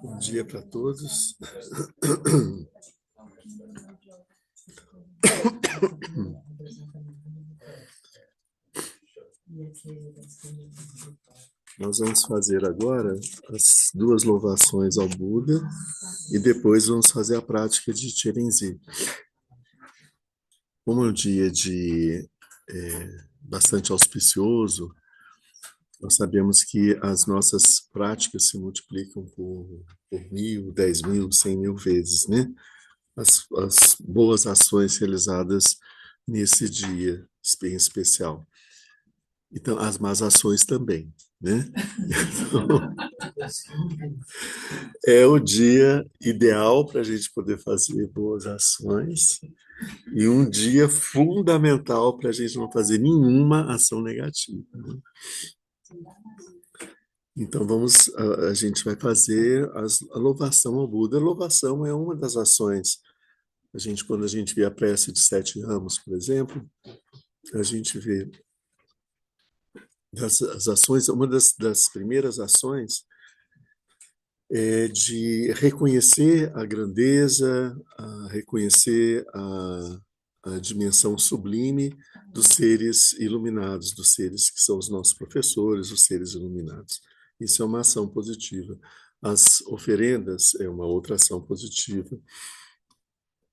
Bom dia para todos. Nós vamos fazer agora as duas louvações ao Buda e depois vamos fazer a prática de Chirenzi. Como é um dia bastante auspicioso, nós sabemos que as nossas práticas se multiplicam por 1.000, 10.000, 100.000 vezes, né? As boas ações realizadas nesse dia bem especial. Então, as más ações também, né? Então, é o dia ideal para a gente poder fazer boas ações e um dia fundamental para a gente não fazer nenhuma ação negativa, né? Então, a gente vai fazer a louvação ao Buda. A louvação é uma das ações. Quando a gente vê a prece de 7 ramos, por exemplo, a gente vê as ações, uma das primeiras ações é de reconhecer a grandeza, reconhecer a dimensão sublime dos seres iluminados, dos seres que são os nossos professores, os seres iluminados. Isso é uma ação positiva. As oferendas é uma outra ação positiva.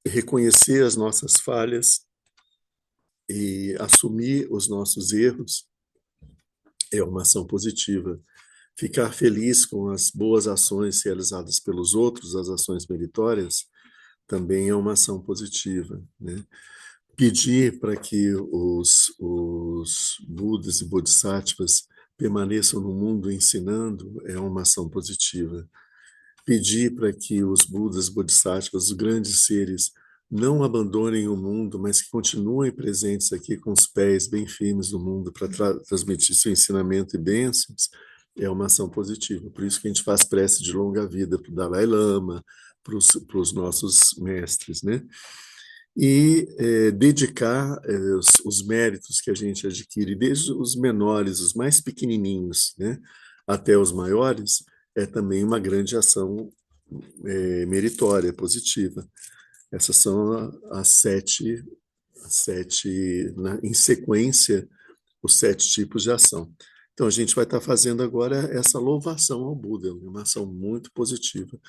Reconhecer as nossas falhas e assumir os nossos erros é uma ação positiva. Ficar feliz com as boas ações realizadas pelos outros, as ações meritórias, também é uma ação positiva, né? Pedir para que os Budas e Bodhisattvas permaneçam no mundo ensinando é uma ação positiva. Pedir para que os Budas, Bodhisattvas, os grandes seres, não abandonem o mundo, mas que continuem presentes aqui com os pés bem firmes no mundo para transmitir seu ensinamento e bênçãos, é uma ação positiva. Por isso que a gente faz prece de longa vida para o Dalai Lama, para os nossos mestres, né? E dedicar os méritos que a gente adquire, desde os menores, os mais pequenininhos, né, até os maiores, é também uma grande ação meritória, positiva. Essas são em sequência, os 7 tipos de ação. Então, a gente vai estar fazendo agora essa louvação ao Buda, uma ação muito positiva.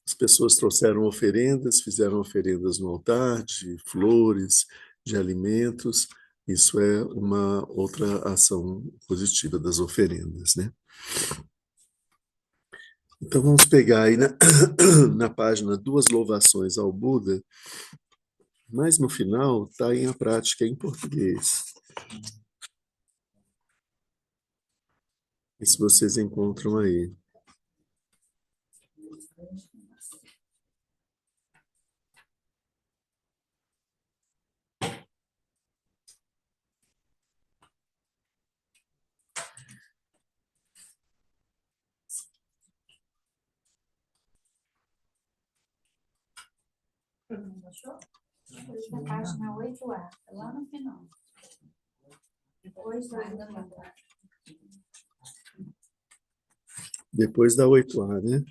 As pessoas trouxeram oferendas, fizeram oferendas no altar, de flores, de alimentos. Isso é uma outra ação positiva das oferendas, né? Então, vamos pegar aí na página 2 louvações ao Buda, mas no final está em a prática em português. E se vocês encontram aí. Achou? Na página 8A, lá no final. Depois da 8A, né?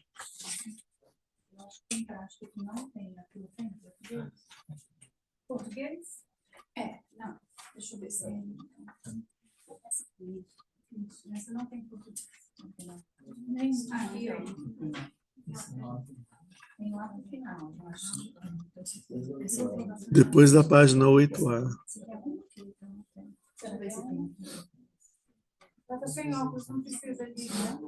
Eu acho que tem prática que não tem aquilo, tem português? Português? Não. Deixa eu ver se tem. Isso, mas não tem português. Nem aqui, ó. Tem lá no final, eu acho. Depois da página 8A. Deixa eu ver se tem. Tá sem óculos, não precisa de, né?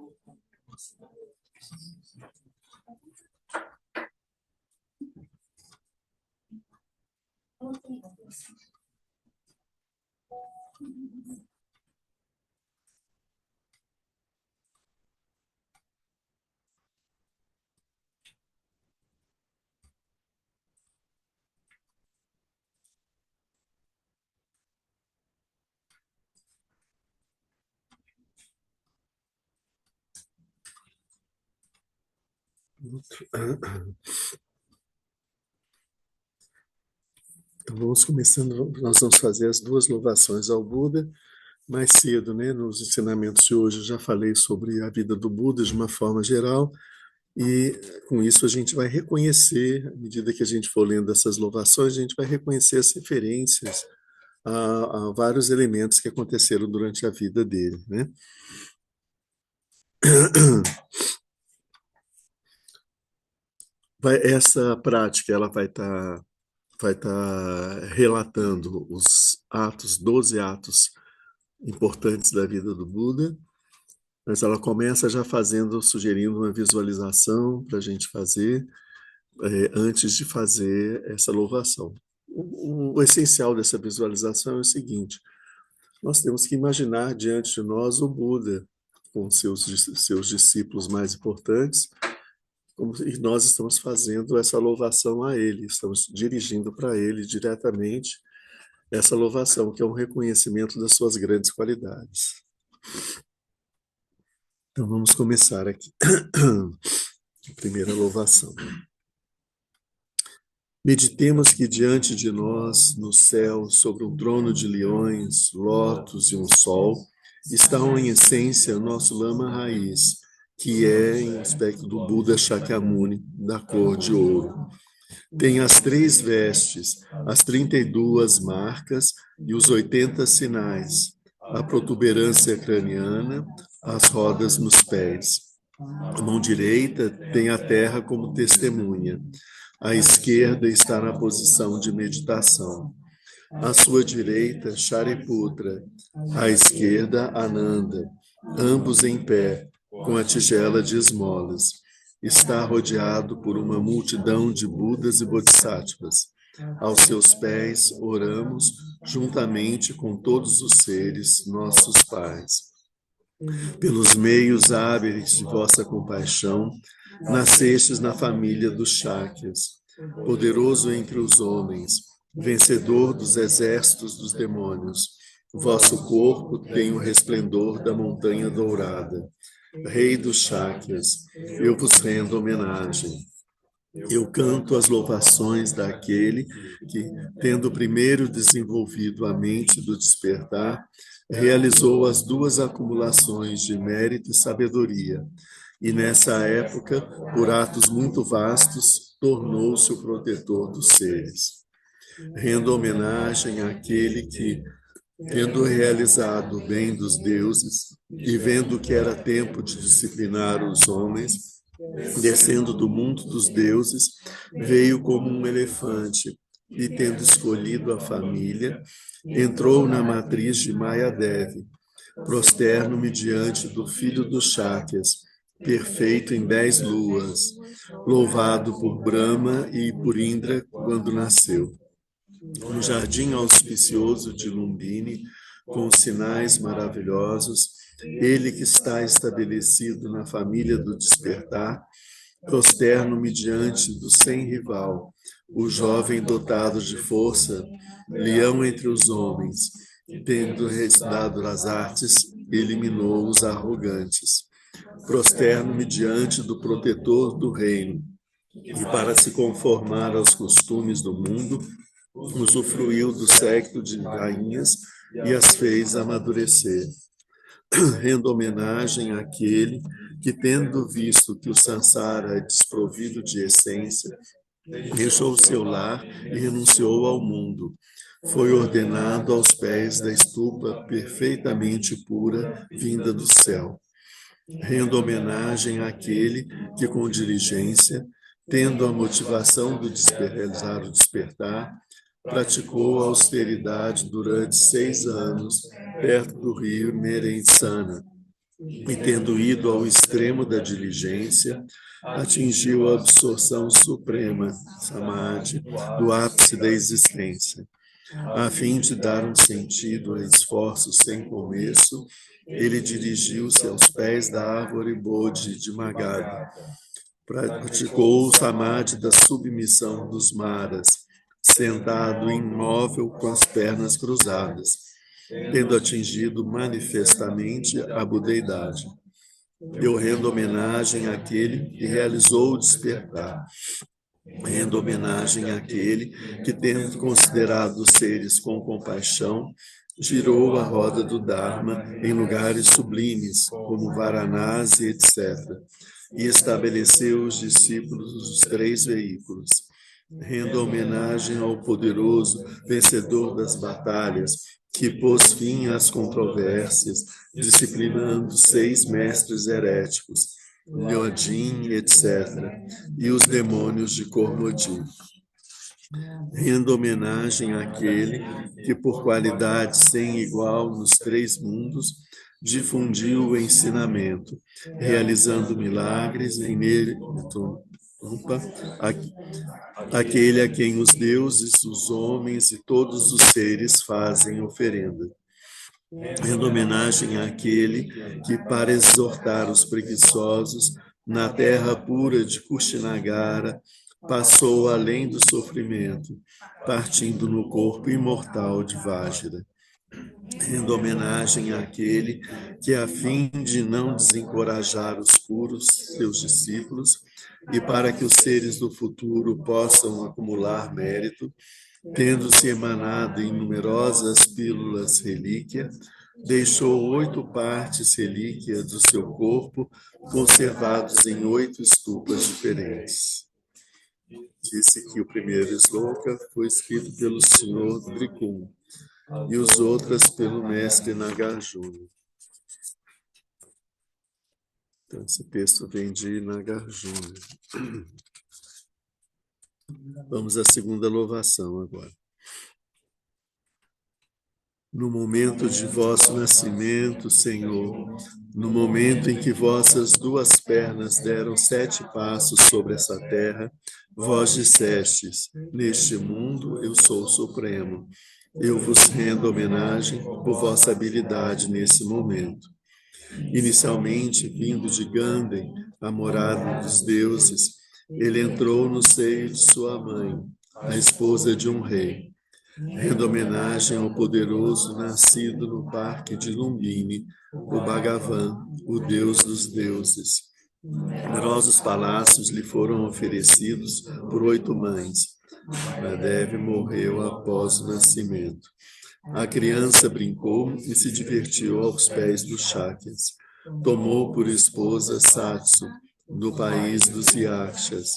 Então, vamos começando, nós vamos fazer as 2 louvações ao Buda. mais cedo, né, nos ensinamentos de hoje, eu já falei sobre a vida do Buda de uma forma geral, e com isso a gente vai reconhecer, à medida que a gente for lendo essas louvações, a gente vai reconhecer as referências a vários elementos que aconteceram durante a vida dele, né? Essa prática ela vai estar relatando os atos, 12 atos importantes da vida do Buda, mas ela começa já fazendo, sugerindo uma visualização para a gente fazer antes de fazer essa louvação. O essencial dessa visualização é o seguinte: nós temos que imaginar diante de nós o Buda com seus discípulos mais importantes, e nós estamos fazendo essa louvação a ele, estamos dirigindo para ele diretamente essa louvação, que é um reconhecimento das suas grandes qualidades. Então vamos começar aqui. A primeira louvação. Meditemos que diante de nós, no céu, sobre um trono de leões, lótus e um sol, estão em essência o nosso lama raiz, que é em aspecto do Buda Shakyamuni, da cor de ouro. Tem as 3 vestes, as 32 marcas e os 80 sinais, a protuberância craniana, as rodas nos pés. A mão direita tem a terra como testemunha. A esquerda está na posição de meditação. À sua direita, Shariputra. À esquerda, Ananda. Ambos em pé, com a tigela de esmolas. Está rodeado por uma multidão de Budas e Bodhisattvas. Aos seus pés, oramos, juntamente com todos os seres, nossos pais. Pelos meios hábeis de vossa compaixão, nascestes na família dos Shakyas, poderoso entre os homens, vencedor dos exércitos dos demônios. Vosso corpo tem o resplendor da montanha dourada. Rei dos Shakyas, eu vos rendo homenagem. Eu canto as louvações daquele que, tendo primeiro desenvolvido a mente do despertar, realizou as 2 acumulações de mérito e sabedoria, e nessa época, por atos muito vastos, tornou-se o protetor dos seres. Rendo homenagem àquele que, tendo realizado o bem dos deuses e vendo que era tempo de disciplinar os homens, descendo do mundo dos deuses, veio como um elefante e, tendo escolhido a família, entrou na matriz de Mayadevi. Prosterno-me diante do filho dos Shakyas, perfeito em 10 luas, louvado por Brahma e por Indra quando nasceu. No jardim auspicioso de Lumbini, com sinais maravilhosos, ele que está estabelecido na família do despertar, prosterno-me diante do sem rival, o jovem dotado de força, leão entre os homens, tendo estudado as artes, eliminou os arrogantes. Prosterno-me diante do protetor do reino, e para se conformar aos costumes do mundo, usufruiu do séquito de rainhas e as fez amadurecer. Rendo homenagem àquele que, tendo visto que o Sansara é desprovido de essência, deixou seu lar e renunciou ao mundo. Foi ordenado aos pés da estupa perfeitamente pura, vinda do céu. Rendo homenagem àquele que, com diligência, tendo a motivação do realizar o despertar, praticou a austeridade durante 6 anos, perto do rio Merentsana, e, tendo ido ao extremo da diligência, atingiu a absorção suprema, Samadhi, do ápice da existência. A fim de dar um sentido a esforços sem começo, ele dirigiu-se aos pés da árvore Bodhi de Magadha. Praticou o Samadhi da submissão dos Maras, sentado imóvel com as pernas cruzadas, tendo atingido manifestamente a budeidade. Eu rendo homenagem àquele que realizou o despertar. Rendo homenagem àquele que, tendo considerado os seres com compaixão, girou a roda do Dharma em lugares sublimes, como Varanasi, etc., e estabeleceu os discípulos dos 3 veículos. Rendo homenagem ao poderoso vencedor das batalhas, que pôs fim às controvérsias, disciplinando 6 mestres heréticos, Nyodin, etc., e os demônios de Kormodin. Rendo homenagem àquele que, por qualidades sem igual nos 3 mundos, difundiu o ensinamento, realizando milagres em mérito, aquele a quem os deuses, os homens e todos os seres fazem oferenda. Rendo homenagem àquele que, para exortar os preguiçosos, na terra pura de Kushinagara, passou além do sofrimento, partindo no corpo imortal de Vajra. Rendo homenagem àquele que, a fim de não desencorajar os puros, seus discípulos, e para que os seres do futuro possam acumular mérito, tendo-se emanado em numerosas pílulas relíquia, deixou 8 partes relíquia do seu corpo, conservados em 8 estupas diferentes. Disse que o primeiro sloka foi escrito pelo Sr. Drikung e os outros pelo mestre Nagarjuna. Então, esse texto vem de Nagarjuna. Vamos à segunda louvação agora. No momento de vosso nascimento, Senhor, no momento em que vossas 2 pernas deram 7 passos sobre essa terra, vós dissestes: neste mundo eu sou supremo. Eu vos rendo homenagem por vossa habilidade nesse momento. Inicialmente, vindo de Ganden, a morada dos deuses, ele entrou no seio de sua mãe, a esposa de um rei. Rendo homenagem ao poderoso nascido no parque de Lumbini, o Bhagavan, o deus dos deuses. Numerosos palácios lhe foram oferecidos por 8 mães. Mahadev morreu após o nascimento. A criança brincou e se divertiu aos pés dos Shakyas. Tomou por esposa Satsu, do país dos Yakshas.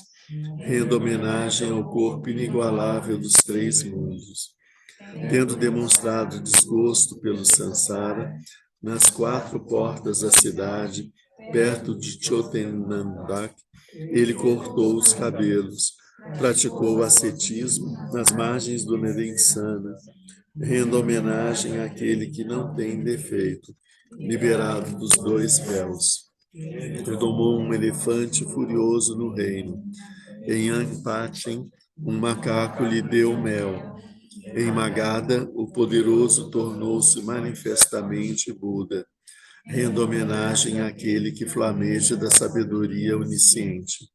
Rendo homenagem ao corpo inigualável dos 3 mundos. Tendo demonstrado desgosto pelo Sansara, nas 4 portas da cidade, perto de Chotenandak, ele cortou os cabelos, praticou o ascetismo nas margens do Medensana, rendo homenagem àquele que não tem defeito, liberado dos 2 véus. Domou um elefante furioso no reino. Em Anpachem, um macaco lhe deu mel. Em Magadha, o poderoso tornou-se manifestamente Buda, rendo homenagem àquele que flameja da sabedoria onisciente.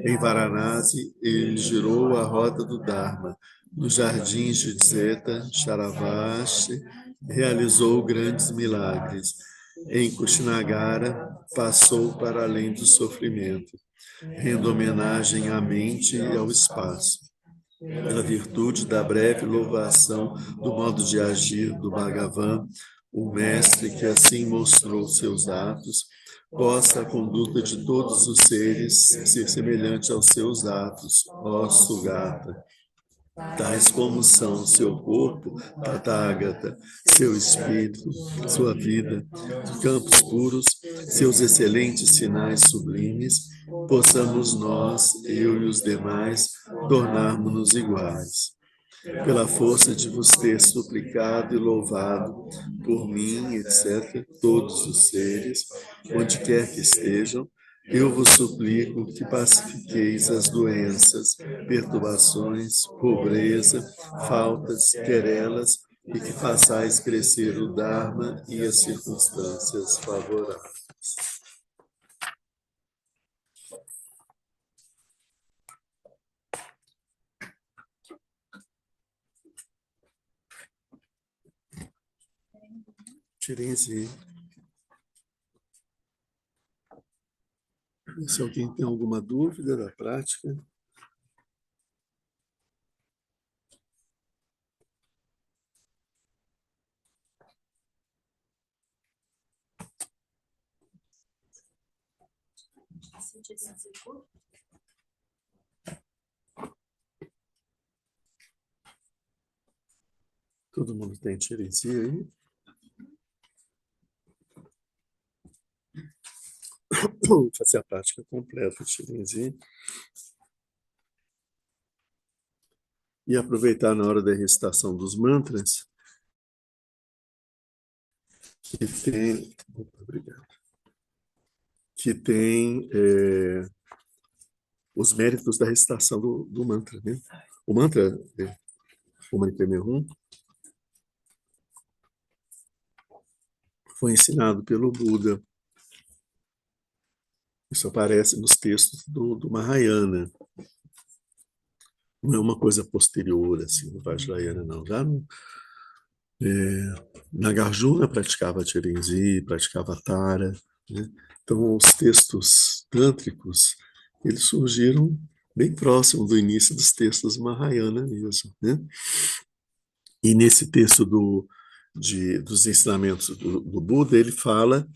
Em Varanasi, ele girou a roda do Dharma. Nos jardins de Dzeta, Charavasti, realizou grandes milagres. Em Kushinagara, passou para além do sofrimento, rendo homenagem à mente e ao espaço. Pela virtude da breve louvação do modo de agir do Bhagavan, o mestre que assim mostrou seus atos, possa a conduta de todos os seres ser semelhante aos seus atos, ó Sugata, tais como são seu corpo, Tathagata, seu espírito, sua vida, campos puros, seus excelentes sinais sublimes, possamos nós, eu e os demais, tornarmos-nos iguais. Pela força de vos ter suplicado e louvado por mim, etc., todos os seres, onde quer que estejam, eu vos suplico que pacifiqueis as doenças, perturbações, pobreza, faltas, querelas, e que façais crescer o Dharma e as circunstâncias favoráveis. Tirem-se. Se alguém tem alguma dúvida da prática. Todo mundo tem tiresia aí? Vou fazer a prática completa de tiresia. E aproveitar na hora da recitação dos mantras que tem, obrigado, que tem os méritos da recitação do mantra, né? O mantra, o Mani Padme Hum, foi ensinado pelo Buda. Isso aparece nos textos do Mahayana. Não é uma coisa posterior, assim, no Vajrayana, não. Já no, Nagarjuna praticava Chirenzi, praticava Tara, né? Então, os textos tântricos, eles surgiram bem próximo do início dos textos Mahayana mesmo, né? E nesse texto dos ensinamentos do Buda, ele fala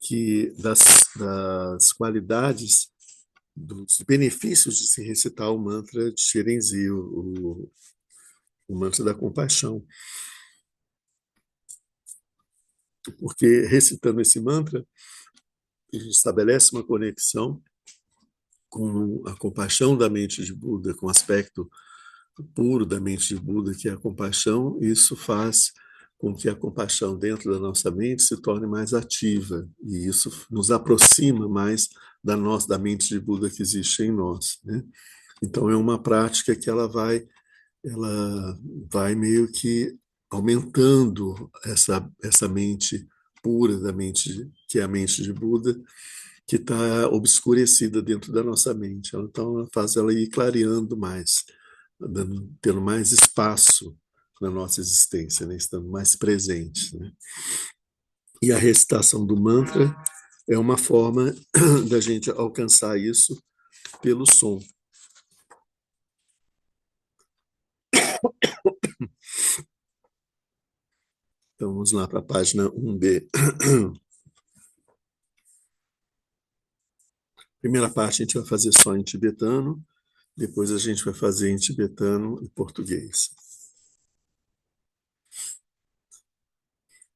que das qualidades, dos benefícios de se recitar o mantra de Chirenzi, o mantra da compaixão. Porque recitando esse mantra, a gente estabelece uma conexão com a compaixão da mente de Buda, com o aspecto puro da mente de Buda, que é a compaixão. Isso faz com que a compaixão dentro da nossa mente se torne mais ativa, e isso nos aproxima mais da mente de Buda que existe em nós, né? Então é uma prática que ela vai meio que aumentando essa mente pura da mente, que é a mente de Buda, que está obscurecida dentro da nossa mente. Então, ela faz ela ir clareando mais, tendo mais espaço na nossa existência, né? Estando mais presente, né? E a recitação do mantra é uma forma da gente alcançar isso pelo som. Então, vamos lá para a página 1B. Primeira parte a gente vai fazer só em tibetano, depois a gente vai fazer em tibetano e português.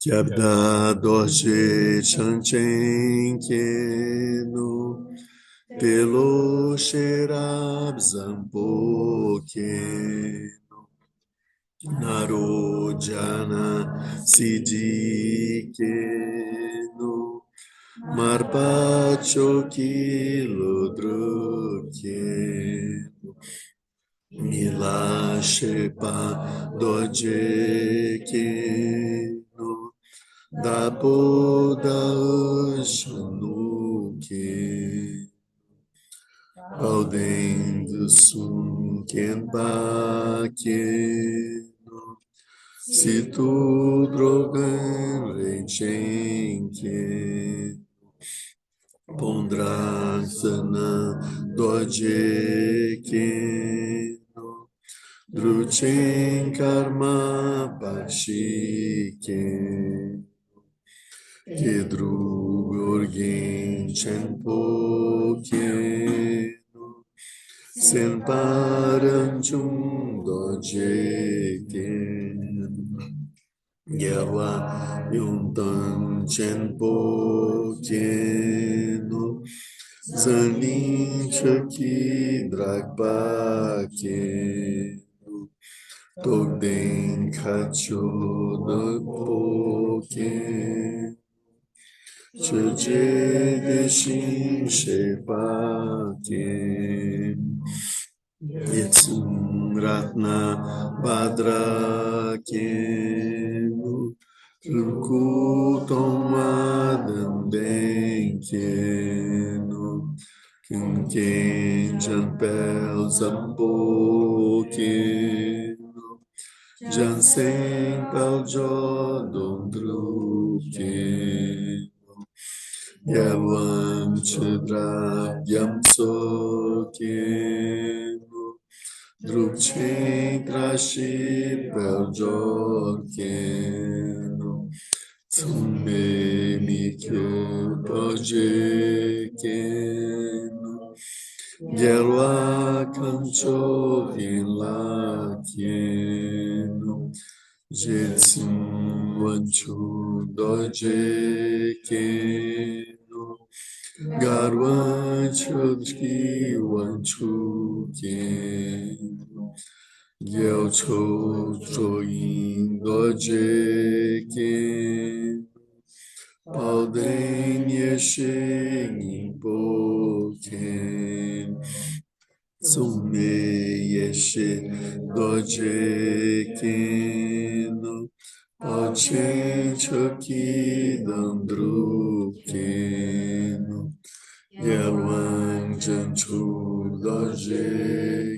Kyabda dorje chanchen keno pelo sherab zampo keno narojana sidi keno marpacho kilo keno mila shepa dorje keno da Buda Shanuki Alden do Sun Kenpake Se tu drogan Reichenke Pondrasana Dojeke Druchen Karma Pakshike Kedru Gorgen Chenpo Keno Senparanchum Doje Keno Gyalwa Yuntan Chenpo Keno Zanin Chaki Dragpa Keno Togden Kacho Dagpo Keno Chöje Geshin Shepa Kim Yetsum Ratna Badra Kim Trukutom Adam Ben Kim Kim Ken Janpel Zampo Kim Jansen Pel Jodon Drukim Yavam Chidra Yamso Kemo Drukchen Krashi Peljor Keno Tsume Mikyo Poje Keno Gelwa kancho la kieno. Jetsun wanchu doje keno. Garwan chodski wanchu keno. Gyalcho choin doje keno. Palden yeshe nimpo ken. Sume yeshe doje keno. Palchen choki dandru keno. Yelwan janchu doje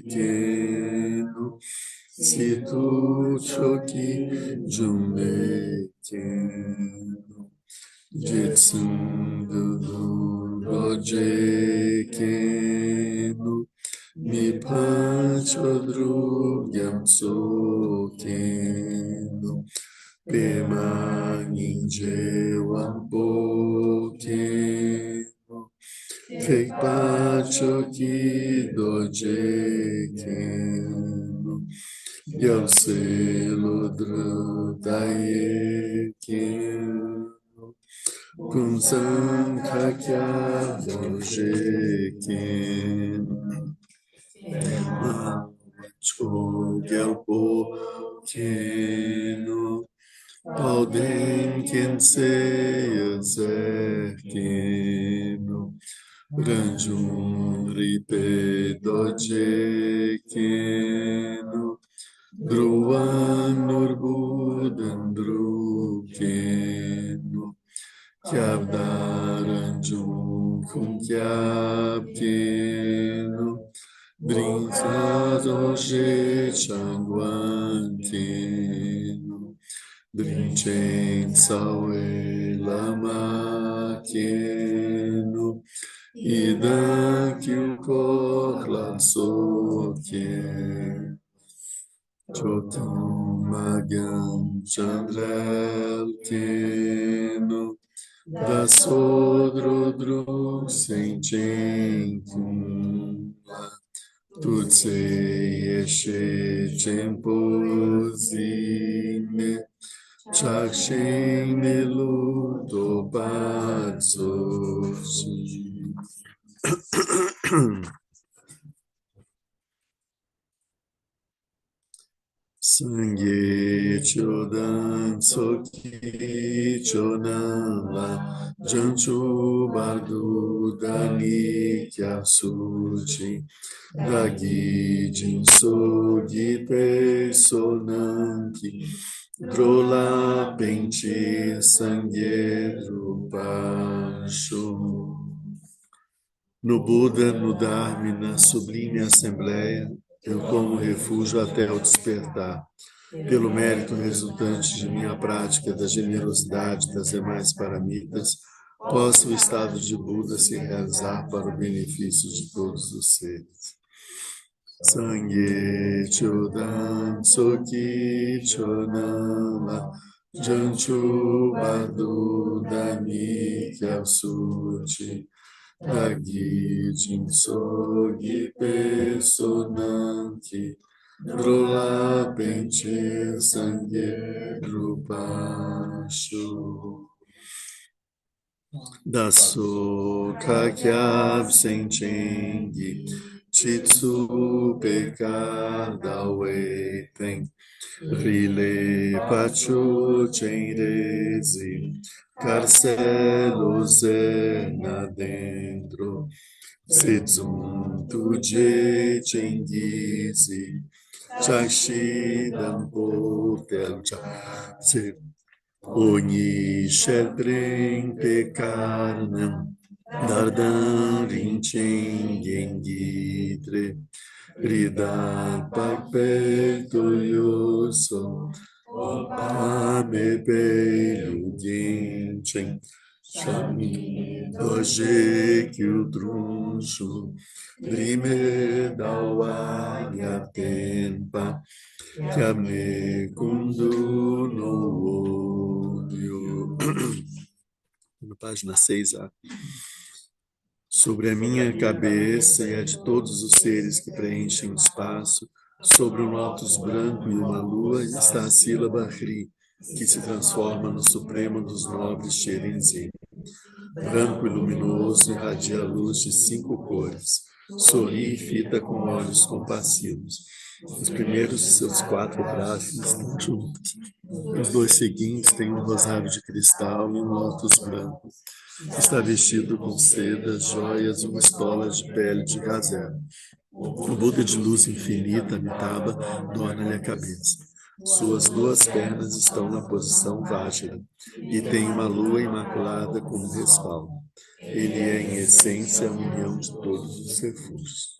keno. Situ choki jume keno. Jetsun dudu doje keno. Mi pachodru gyamso keno. Pema ninje wampo keno. Fek pachoki doje keno. Gyamse lodru daye keno. Kunsan kakya doje keno. Cho gyalpo keno. Alden kense yazer keno. Ranjum ripe doje keno. Druan urbudandru keno. Kyabdaranjum kunkyab keno. Drinka doje changwan keno. Drinchen sawe lama keno. Ida kyukor lanso keno. Chotam magam chandrel keno. Dasodro drug senchen kumla. Tutse yeshe chempozine. Chakshen nelu dobadzoshi. Sangye chodan soki chodan la janchu bardu dani kyasuchi dagi jinso gipe sonanki drola pente sangye rupacho. No Buda, no Dharma e na sublime Assembleia, eu tomo refúgio até o despertar. Pelo mérito resultante de minha prática da generosidade das demais paramitas, possa o estado de Buda se realizar para o benefício de todos os seres. Sangye chodan soki chodana janchu bardu dani kyasuchi dagi jinso gipe sonanki drola penche sangye rupasho. Daso kakyab senchengi chitsu pekada weten rile pacho chenrezi carcelos na dentro sedzum tuje chengizi chashidam portel cha Ogni sceltren pecarnam, dardan rincen gengitre, ridan pacpecto ioso, opame pelu gencen, chami doje que o truncho, drime da uaia tempa, que ame kundu no olho. Na página 6A. Sobre a minha cabeça e a de todos os seres que preenchem o espaço, sobre um lótus branco e uma lua, está a sílaba Hri, que se transforma no supremo dos nobres Cherenzim. Branco e luminoso, irradia a luz de 5 cores. Sorri e fita com olhos compassivos. Os primeiros de seus 4 braços estão juntos. Os 2 seguintes têm um rosário de cristal e um lótus branco. Está vestido com sedas, joias e uma estola de pele de gazela. O Buda de luz infinita, Amitabha, adorna-lhe a cabeça. Suas 2 pernas estão na posição Vajra e tem uma lua imaculada como respaldo. Ele é, em essência, a união de todos os refúgios.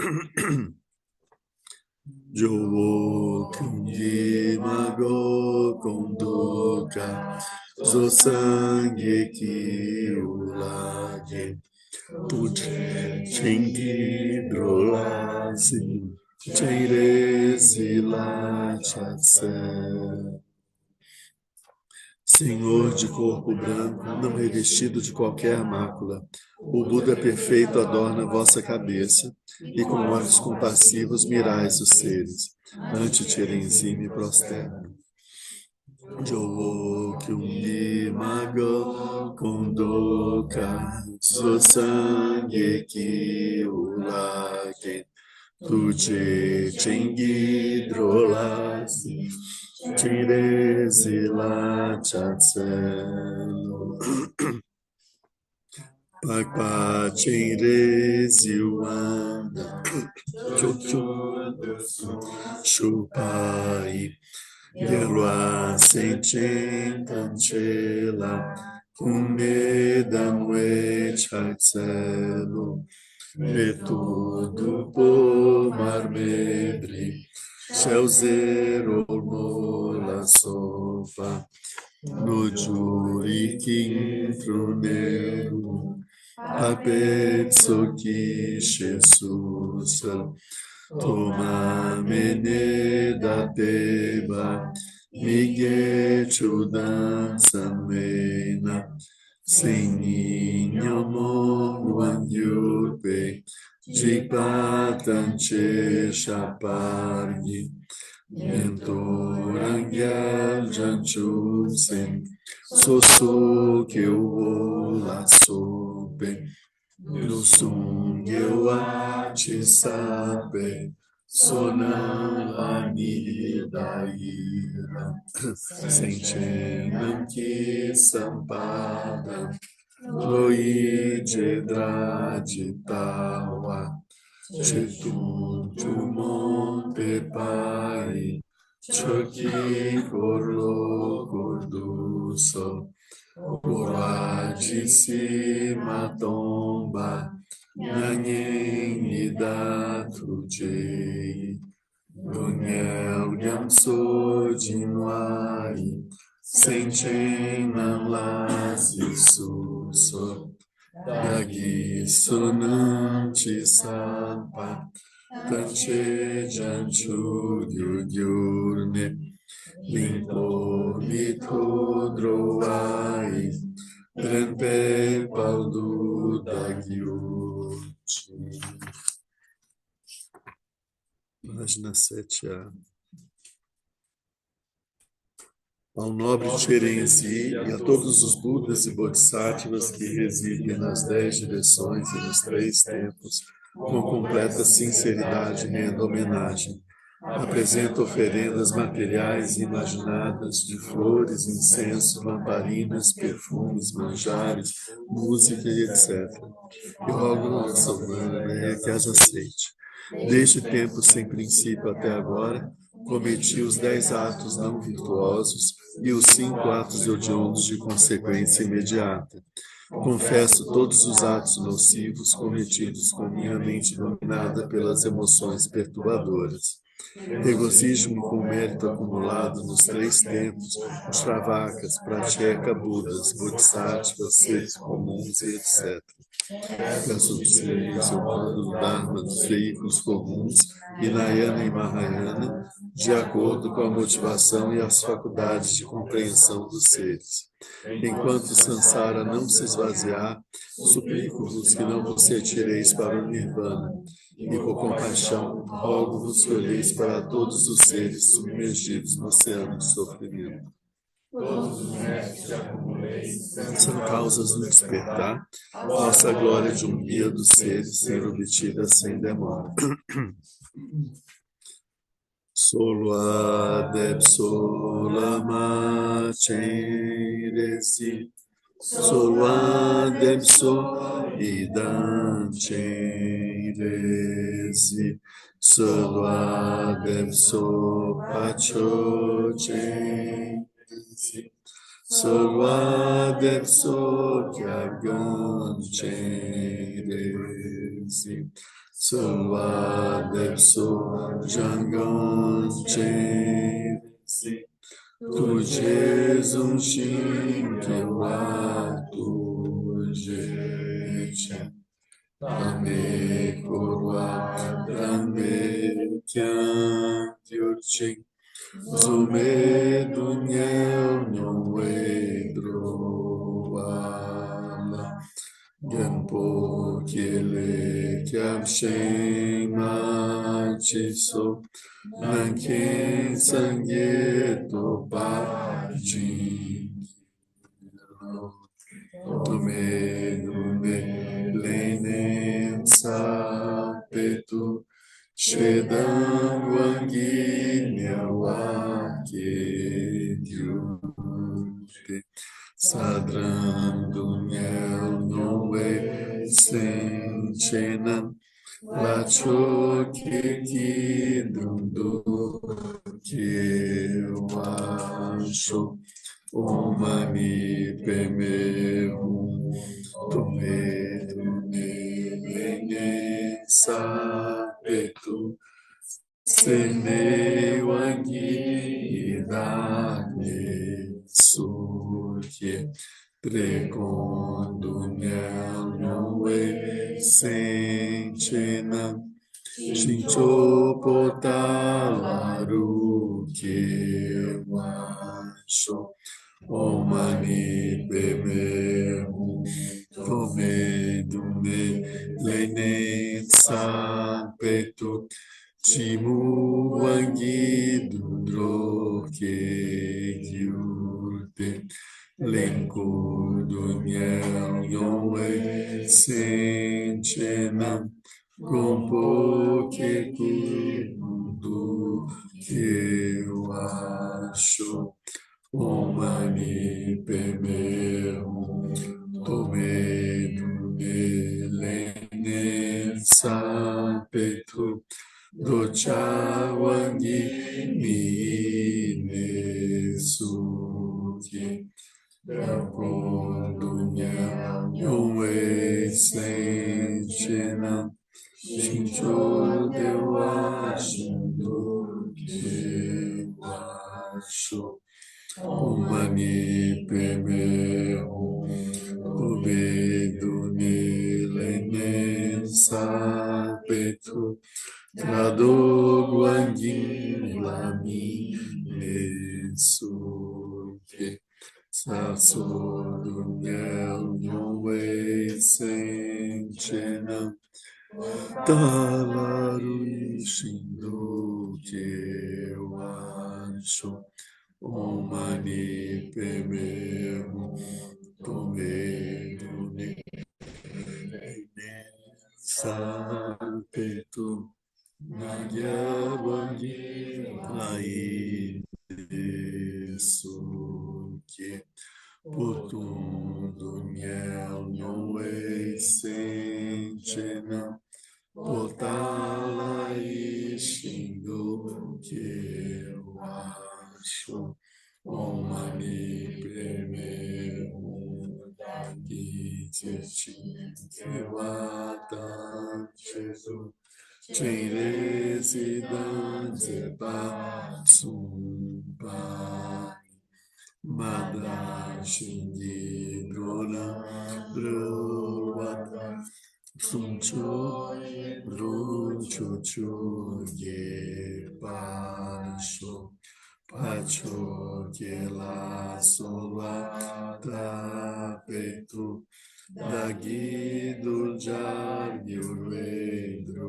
Jowo Kungi Mago Kondoka Zosange Kiulage Chengi Drolase Chenrezi Lachatse. Senhor de corpo branco, não revestido de qualquer mácula, o Buda perfeito adorna vossa cabeça, e com olhos compassivos mirais os seres. Ante Cherenzim me prosterno. Jowo Kyungi Mago Kondoka Zosange Kiulake Tuje Chengi Drolase Chenrezi Lachatse. Pagpa Chenrezi Wanda Chupai Gelua Senchen Tanchela Kumedanwe Chatselo Metudo Pomar Medri Shelzero Mola Sofa no Jurikin Prunero Apetsoki Jesus Toma Meneda Teba Migechu Dansamena Senninho Monguan Yurpe Jikpatanche Chapargi Mentorangel Janchusen Soso que eu la soube no sung eu ati sabe sonam anida ira sentenam que sampada loidedra de taua Chetutu monte pai Choki corlo corduso Corade cima tomba Nhanhen idatu jei Gunhel gamso dinuai Senchen nam lasi suso Dagi sonante sampa Tanche janchu gyurne Limpo mitodroai Drenpe paldu dagyuchi. Página 7a. Ao nobre Cherenzi e a todos os Budas e Bodhisattvas que residem nas 10 direções e nos 3 tempos, com completa sinceridade rendo homenagem. Apresenta oferendas materiais imaginadas de flores, incenso, lamparinas, perfumes, manjares, música e etc. E rogo a Sobrana que as aceite. Desde tempo sem princípio até agora, cometi os 10 atos não virtuosos e os 5 atos hediondos de consequência imediata. Confesso todos os atos nocivos cometidos com minha mente dominada pelas emoções perturbadoras. Regozijo-me com o mérito acumulado nos 3 tempos, Shravakas, Pratyeka, Budas, Bodhisattvas, seres comuns e etc. Peço auxílio do Dharma, dos veículos comuns, Hinayana e Mahayana, de acordo com a motivação e as faculdades de compreensão dos seres. Enquanto o Sansara não se esvaziar, suplico-vos que não vos retireis para o Nirvana, e por compaixão, rogo-vos que olheis para todos os seres submergidos no oceano de sofrimento. Todos os mestres que acumulei são causas do despertar, nossa glória de um guia dos seres ser obtida sem demora. Solo adepso lama cheresi, solo adepso idam cheresi, solo adepso pacho cheresi. Solo adepso chiargan cheresi, solo adepso jangan cheresi, tu Jesus Shin Kewa tu Jecha, Dame Korwa, Dame Kyan Tyorching, Zume Dunyel Nyowe Droala, Genpo Kiele Kyab Shema Chiso, Nanken Sangye Topa Jin, Dume Lenem Sapetu, Shedam Wangi Nyawake Gyute, Sadram Dunyel Noe Senchenan, Lacho Kekidundu Kewasho, Omani Peme Tome Lene Sapetu, Sene Wangi Idane Surye, Precondunyal Noe Senchena, Shincho Potalaru Kewasho, Omani Peme Tome Dume Lene Sapetu, Chimu Wangi Dudro Kyurte, Lenko Dunyel Yonwe Senchena, Gompo Kekudu Kewasho, Omani Peme Tome Dume Lene Sapetu, Docha Wangi Mine Suki, Dragon Dunya Yonwe Senchena, Shincho Dewa Shindo Kewasho, Omani Peme Tome Dume Lene Sapetu, Trado Guangin Lami Nesuke, Saso Dunyel Yonwe Senchena, Talaru Shindo Kewasho, Omani Peme Tome Dume Sapetu, Nagya Wangi Lai Suki, Putum Dunyel Noe Senchena, Potala Ishindu Kewasho, Omani Preme Dagi Tchin Kewata Jesus, Chen Residência Patsumpa, Mada Shingi Drona Brota Suncho, Runcho, Chuye, Pasho, Pacho, Kela, Sola, Tapetu, Dagi, Dujar, Yurvedro,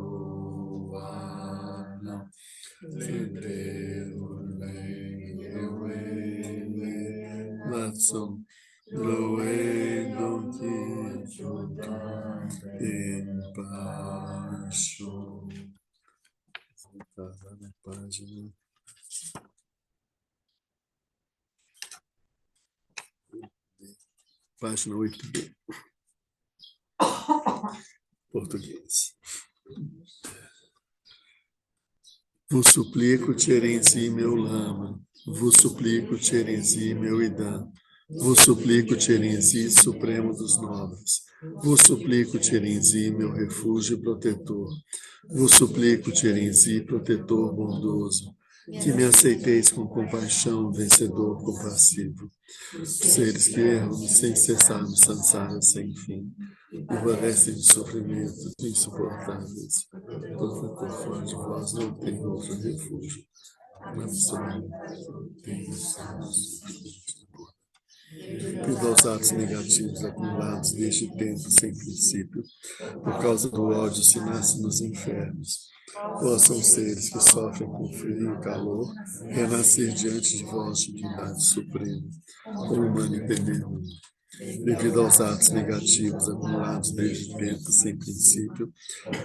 Ana, Sendre, Urve, Latsum, Loe, Donki, Chuta, Em Pacho. Tá lá na página. Página 8b. Português. Vos suplico, Tierenzi, meu lama. Vos suplico, Tierenzi, meu idã. Vos suplico, Tierenzi, supremo dos nobres. Vos suplico, Tierenzi, meu refúgio e protetor. Vos suplico, Tierenzi, protetor bondoso, que me aceiteis com compaixão, vencedor compassivo. Seres que erram sem cessar no samsara sem fim, e padecem de sofrimentos insuportáveis. Portanto, fora de vós não tem outro refúgio. Não são, tem devido aos atos negativos acumulados desde tempo sem princípio, por causa do ódio se nasce nos infernos. Possam seres que sofrem com frio e calor renascer diante de vós, divindade suprema, como Manipeneu. Devido aos atos negativos acumulados desde tempo sem princípio,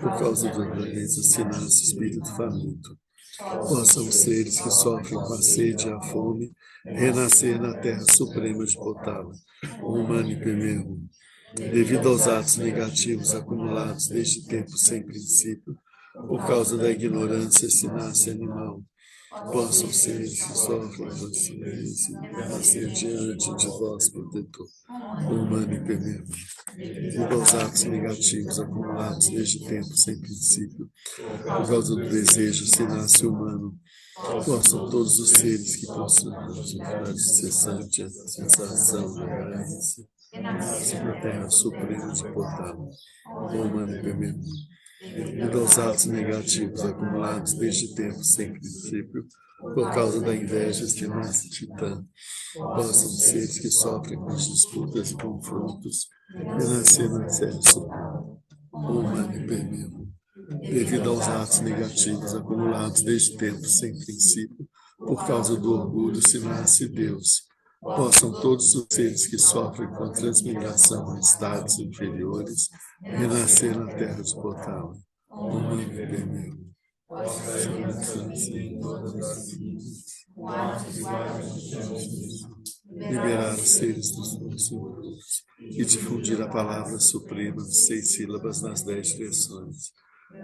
por causa da doença se nasce espírito faminto. Possam seres que sofrem com a sede e a fome renascer na terra suprema de Potala, o Manipeneu. Devido aos atos negativos acumulados desde tempo sem princípio, por causa da ignorância se nasce animal. Possam seres que sofrem com a ciência renascer diante de vós, protetor, humano e penero. Devido aos atos negativos acumulados desde tempo sem princípio, por causa do desejo se nasce humano. Possam todos os seres que possuem a atividade cessante, a sensação da carência, sobre a terra suprema de Potala, humano e penero. Devido aos atos negativos acumulados desde tempo sem princípio, por causa da inveja se nasce titã. Possam seres que sofrem com as disputas e confrontos renascer na terra suprema, humano e penero. Devido aos atos negativos acumulados desde tempo sem princípio, por causa do orgulho se nasce Deus. Possam todos os seres que sofrem com a transmigração a estados inferiores renascer na terra de Potala, humano e penero. Liberar os seres dos mundos impuros e difundir a palavra suprema de 6 sílabas nas 10 direções.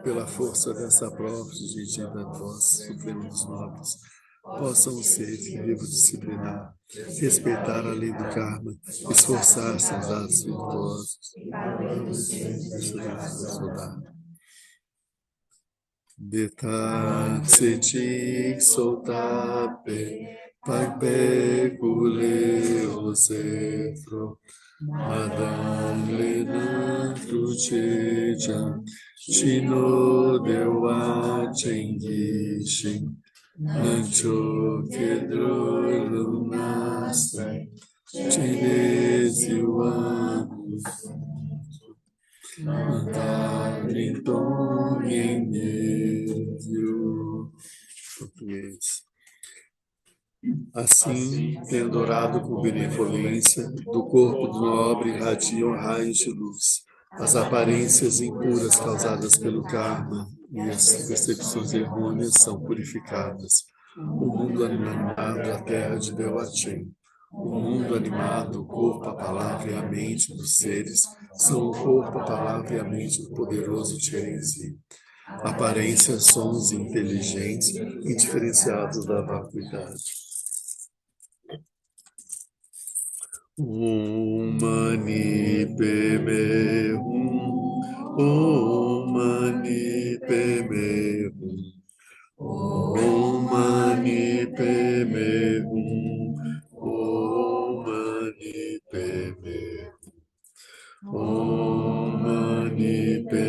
Pela força dessa prova dirigida a voz, suprema dos nobres, possam os seres que devo disciplinar, respeitar a lei do karma, esforçar-se aos atos virtuosos, Detat soltape, pagpe kule osefro, madam lena trucheja, chino dewa chengishin, nancho kedro lunasta, chineziwa, Mandarinton em português. Assim, tendo orado com benevolência, do corpo do nobre irradiam raios de luz. As aparências impuras causadas pelo karma e as percepções errôneas são purificadas. O mundo animado, a terra de Dewachen. O mundo animado, o corpo, a palavra e a mente dos seres são o corpo, a palavra e a mente do poderoso Tierenzi. Aparências, sons inteligentes, indiferenciados da vacuidade. Om Mani Padme Hum, Om Mani Padme Hum, Om Mani Padme Hum, Om Mani Padme Hum, Om Mani Padme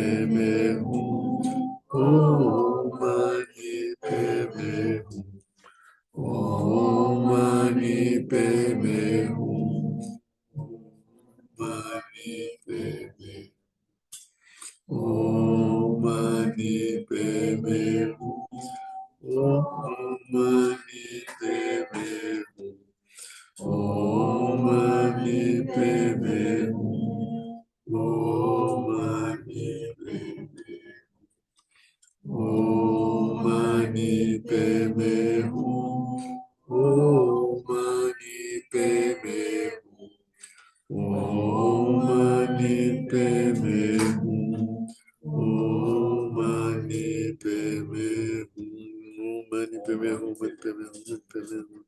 Padme Hum. Om Mani Padme Hum. Om Mani Padme Hum. Mani Padme Hum. Mani Padme Hum.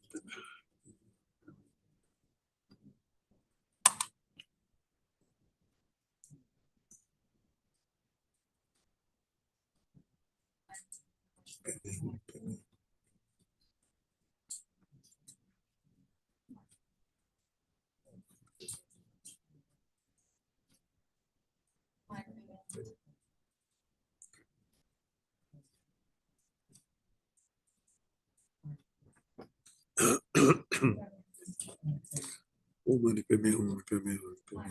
Om Mani Padme Hum. Mani Padme Hum.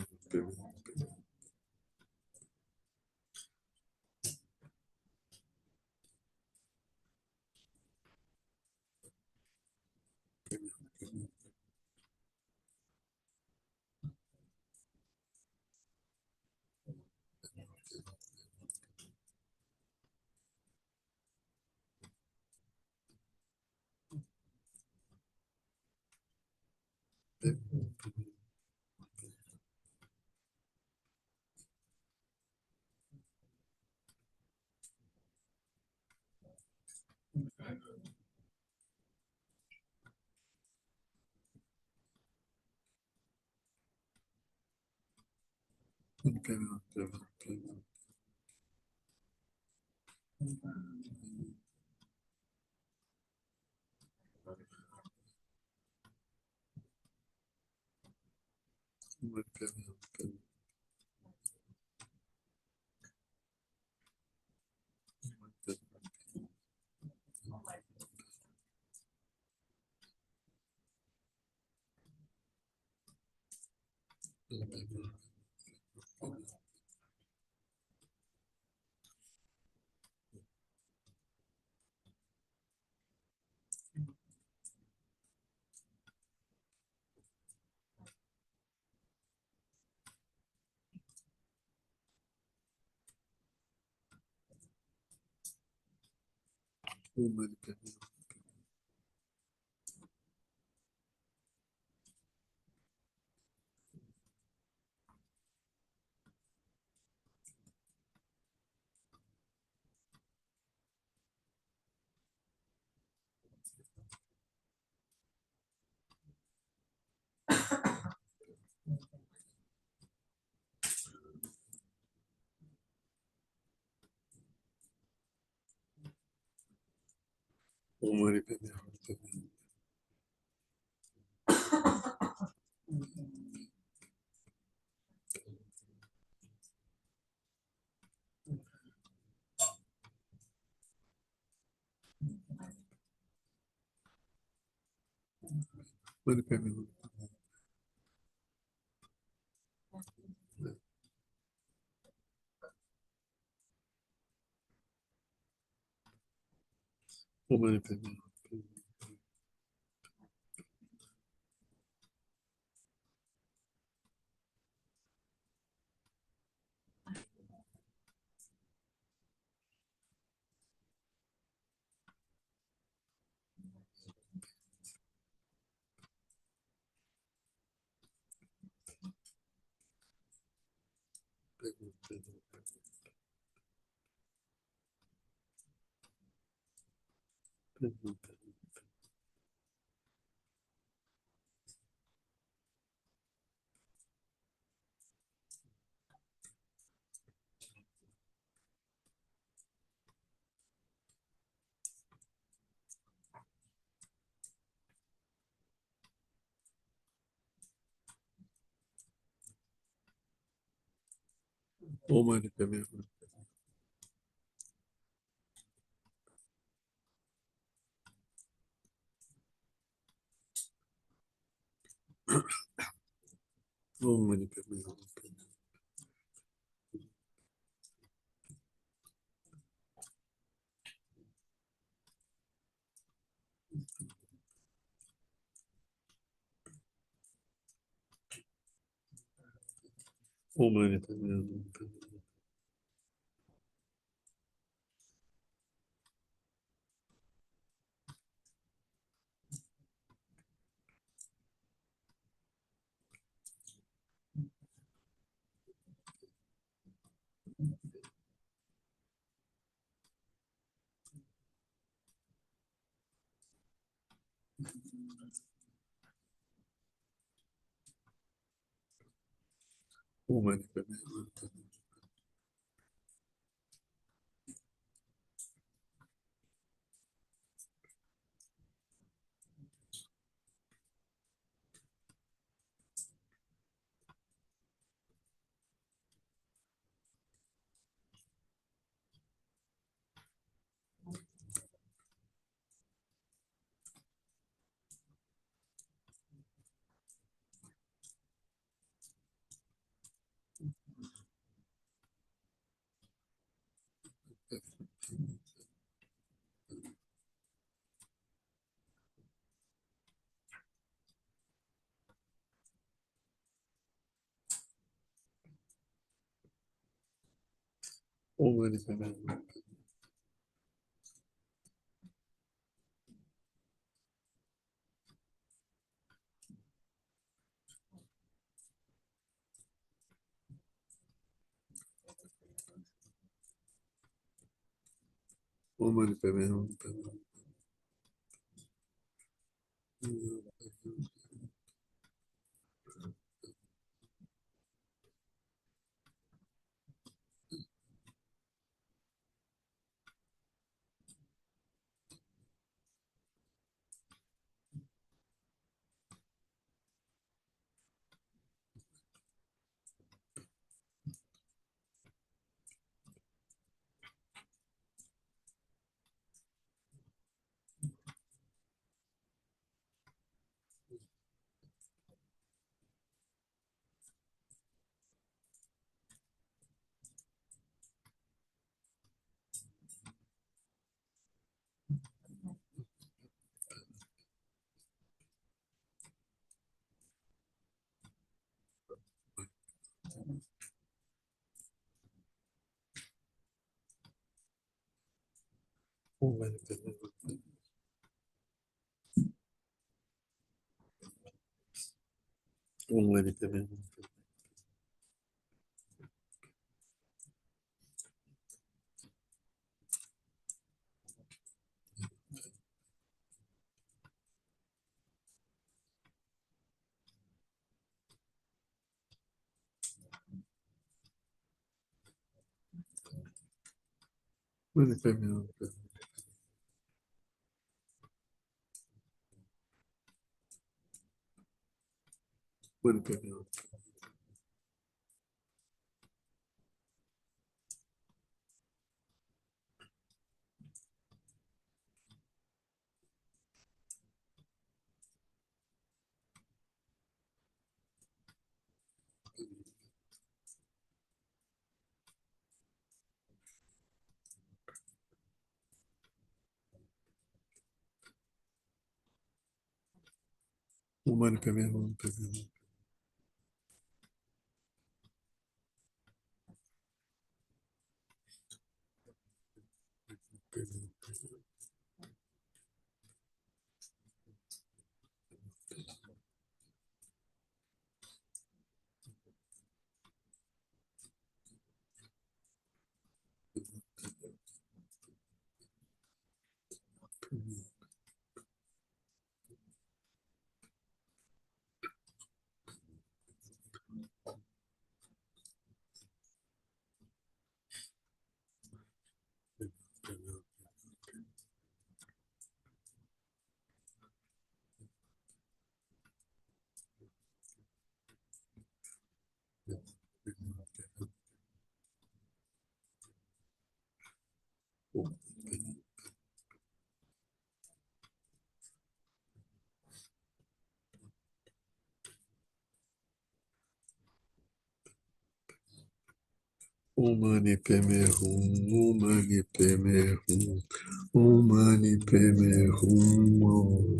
Mani Padme Hum. Mani Padme Hum. Mani Padme Hum. Om Mani Padme Hum. Om Mani Padme Hum. Mani Padme Hum. Om Mani Padme Hum. Om Mani Padme Hum. Om Mani Padme Hum. Om Mani Padme Hum. Om Mani Padme Hum. Om Mani Padme Hum. Om Mani Padme Hum. Om Mani Padme Hum. Om Mani Padme Hum. Mani Padme Hum. Mani Padme Hum. Om Mani Padme Hum. Om Mani Padme Hum. Om Mani Padme Hum. Om Mani Padme Hum.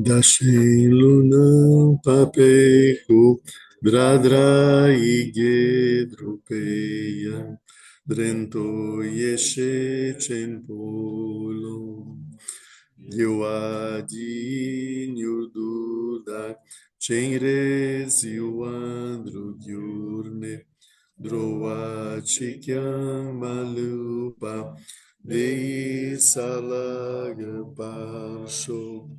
Dashen lunam papehu dradraige drupeya drento yeshe chempolo Yuadi nyududa chenres yuandru gyurne droa chikyam malupa dei salaga parsho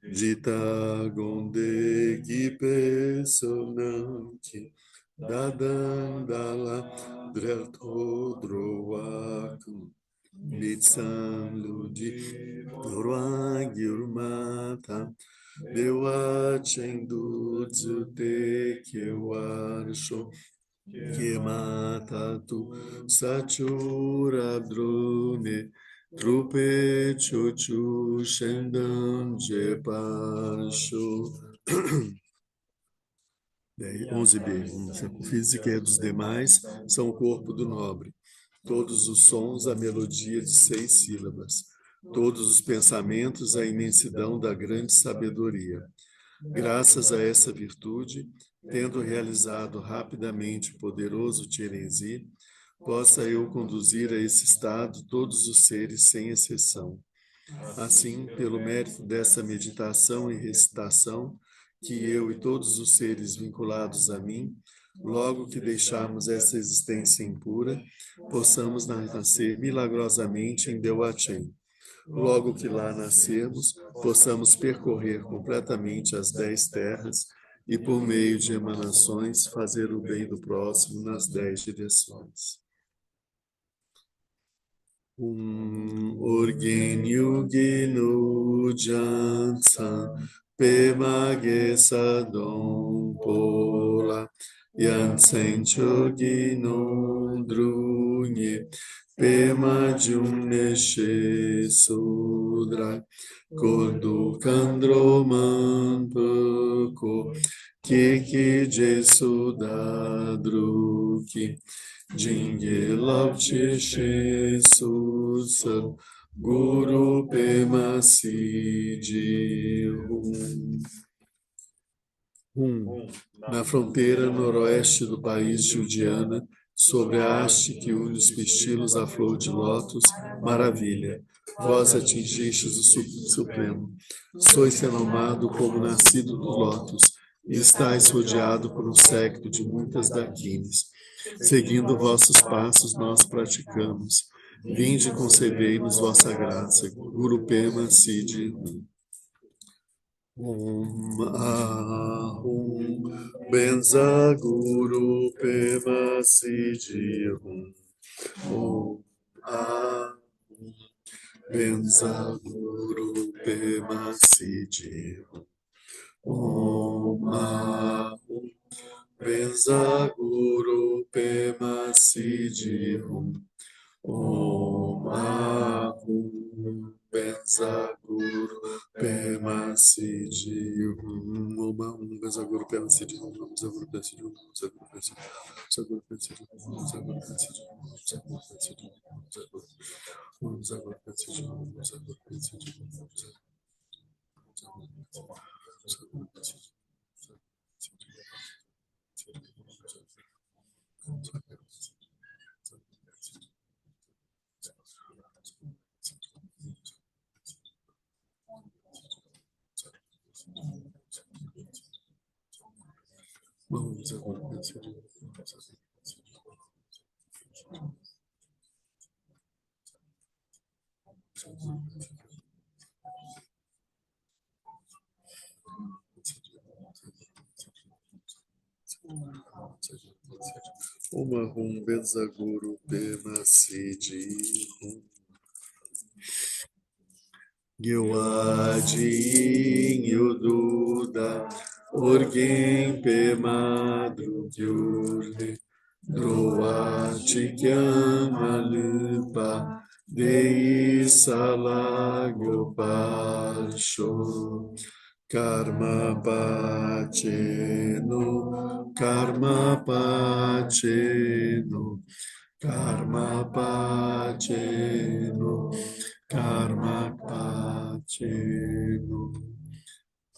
Jita gonde gipe sonanti dadandala drelto droakum Nitsan ludi roagyurmata dewa chendu dzute kewarsho Kemata tu sachura drone trupe chuchu shendam jeparsho 11b. A física é dos demais, são o corpo do nobre. Todos os sons, a melodia de 6 sílabas. Todos os pensamentos, a imensidão da grande sabedoria. Graças a essa virtude, tendo realizado rapidamente o poderoso Tirenzi, possa eu conduzir a esse estado todos os seres sem exceção. Assim, pelo mérito dessa meditação e recitação, que eu e todos os seres vinculados a mim, logo que deixarmos essa existência impura, possamos nascer milagrosamente em Deuachen. Logo que lá nascermos, possamos percorrer completamente as 10 terras e, por meio de emanações, fazer o bem do próximo nas 10 direções. Orgenyu genu jansan pemage sadon pola yansen choginu drunye pema jumneshe sudra kodu kandro manpako kiki jesudadruki Jinge Lavche Susan Guru Pema Sidi na fronteira noroeste do país de Udiana, sobre a haste que une os pistilos à flor de lótus, maravilha, vós atingistes o Supremo. Sois renomado como nascido do lótus, e estáis rodeado por um séquito de muitas daquines. Seguindo vossos passos, nós praticamos. Vinde e concedei-nos vossa graça. Guru Pema Sidi Ahum Benza Guru Pema Sidi Ahum Benza Guru Pema Sidi Ahum Benza Guru Pema Sidi Ahum Benza Guru Pema Sidi Ahum Benza Guru Pema Sidi Benza Guru Pema Sidi Benza Guru Pema Sidi Benza Guru Pema Sidi Benza Guru Pema Sidi Benza Guru Pema Sidi Benza Guru Pema Sidi Benza Guru Pema Sidi Vamos agora pensar Uma rum benza guru pema sidi Gyuadi Yududa Orgem Pemadru Gyurne Droati Kyamalupa Dei Salagyo Parsho Karma Pacheno Karma Pacheno Karma Pacheno Karma Pacheno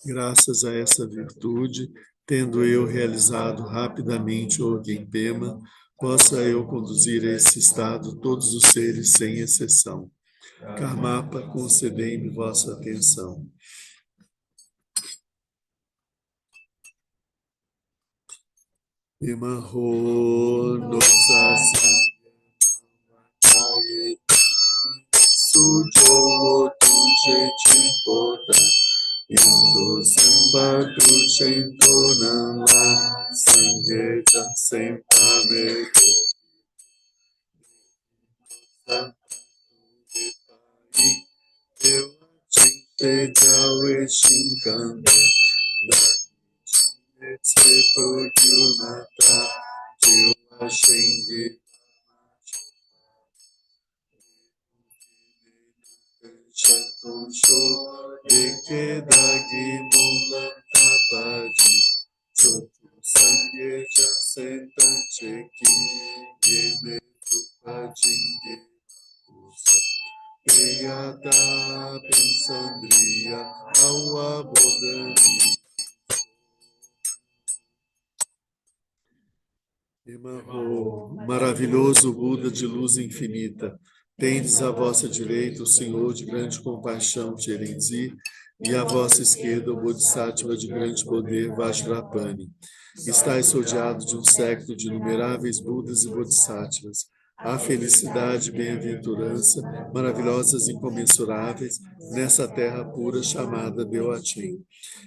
Graças a essa virtude, tendo eu realizado rapidamente o Orgenpema, possa eu conduzir a esse estado todos os seres sem exceção. Karmapa, concedei-me vossa atenção. Imaho Notsasi Sujo Tuje Chipoda Indo Sambadu Chentonala Sangeja Sempame Eu te jawe shinkanda Tsepo Yunata Jiwa Shingi Shaton Sho Dekedagi Mulanta Paji Chotu Sangye Jasentan Cheki Yeme Tupajinge Usa Eyada Pensandria Awa Bodani Imaho, maravilhoso Buda de luz infinita, tendes à vossa direita o Senhor de grande compaixão, Cherenzi, e à vossa esquerda o Bodhisattva de grande poder, Vajrapani. Estais rodeado de um séquito de inumeráveis Budas e Bodhisattvas. Há felicidade e bem-aventurança, maravilhosas e incomensuráveis, nessa terra pura chamada Deotim.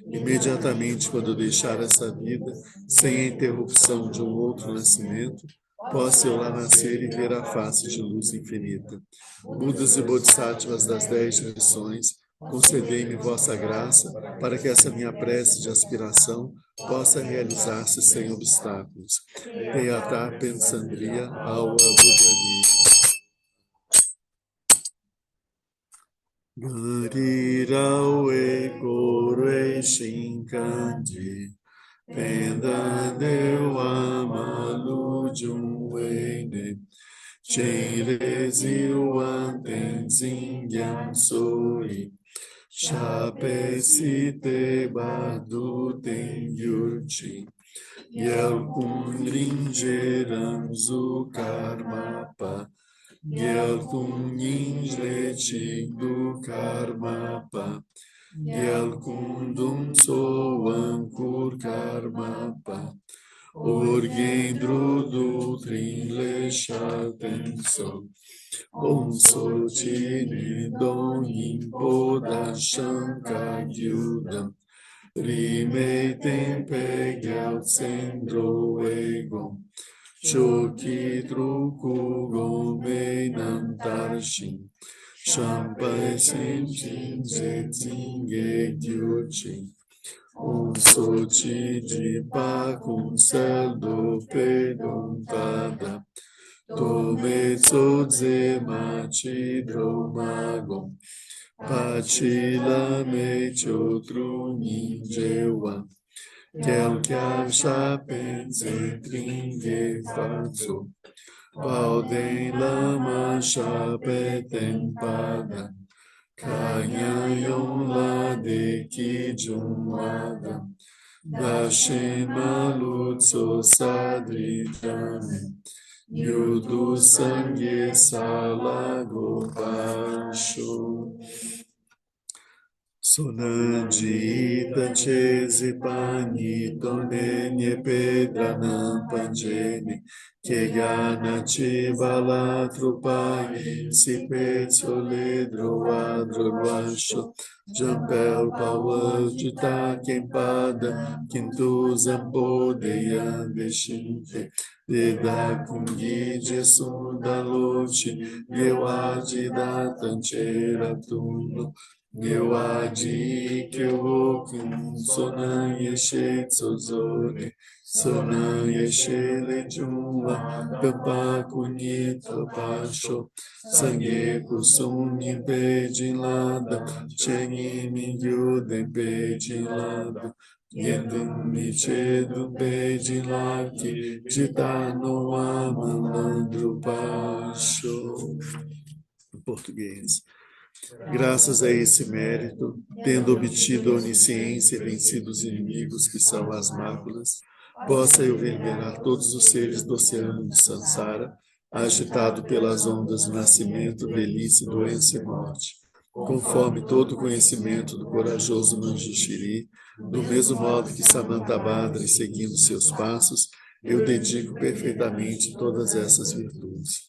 Imediatamente quando eu deixar essa vida, sem a interrupção de um outro nascimento, possa eu lá nascer e ver a face de luz infinita. Budas e Bodhisattvas das 10 direções, concedei-me vossa graça para que essa minha prece de aspiração possa realizar-se sem obstáculos. Teyata Pensandria Awa Budani. Gariraue Gorue Shinkanji Pendadeu Amalu Junwene Chirezil Antenzingyam Soi Chape Site Badu Tengyurchi Yelkun Geram Karmapa Yelkun do Karmapa Yelkundum Soankur Karmapa Orgendro do Trinle Shatenso Om Sotini Donin Boda Shankar Gyudam Rime Tempe Gyal Sendro Egon Choki Truku Gome Nantarshin Champai Sentin Zetzinge Gyuchin Soti de Pacum do Perguntada Tome Tsodze Mati Dromagon Patila Mechotru Ninjewa Kelkyar Chapenze Tringe Fatso Valden Lama Chapeten Pada Kanyayon Lade Kijumada Dashema Lutso Sadridame Yudu Sangye Salago Basho Sonandita Chezipani Tonenye Pedranam Panjene Kegana Chivala Trupai Sipetso Ledro Adro Ruacho Jampel Pawas Jita Kempada Kintu Zampo Deyan Deshinte Deda Kungi Jesunda Lochi Gewadi Datanchera Tuno eu adi que eu com sonan yeshe tsozone sonan yeshe lejumwa pampa kunito pasho sangue kusum impedilada cheni mingyu de pedilada Yendum Nichedo Bedilaki Ditano Amalandro Pacho. Em português. Graças a esse mérito, tendo obtido a onisciência e vencido os inimigos que são as máculas, possa eu venerar todos os seres do oceano de Sansara, agitado pelas ondas do nascimento, velhice, doença e morte. Conforme todo o conhecimento do corajoso Manjushri, do mesmo modo que Samantabhadra, seguindo seus passos, eu dedico perfeitamente todas essas virtudes.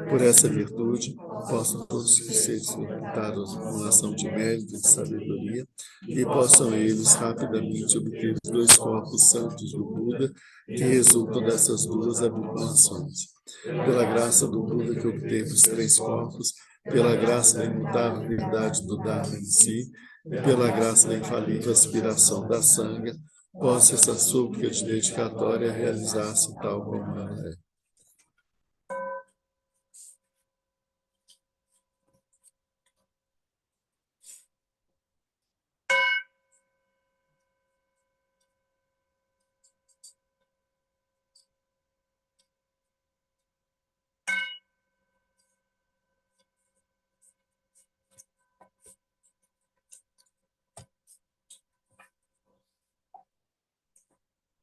Por essa virtude, possam todos os seres reputados uma ação de mérito e de sabedoria, e possam eles rapidamente obter os dois corpos santos do Buda, que resultam dessas duas habilitações. Pela graça do Buda que obteve os três corpos, pela graça da imutável verdade do Dharma em si, e pela graça da infalível aspiração da Sangha, possa essa súplica de dedicatória realizar-se tal como ela é.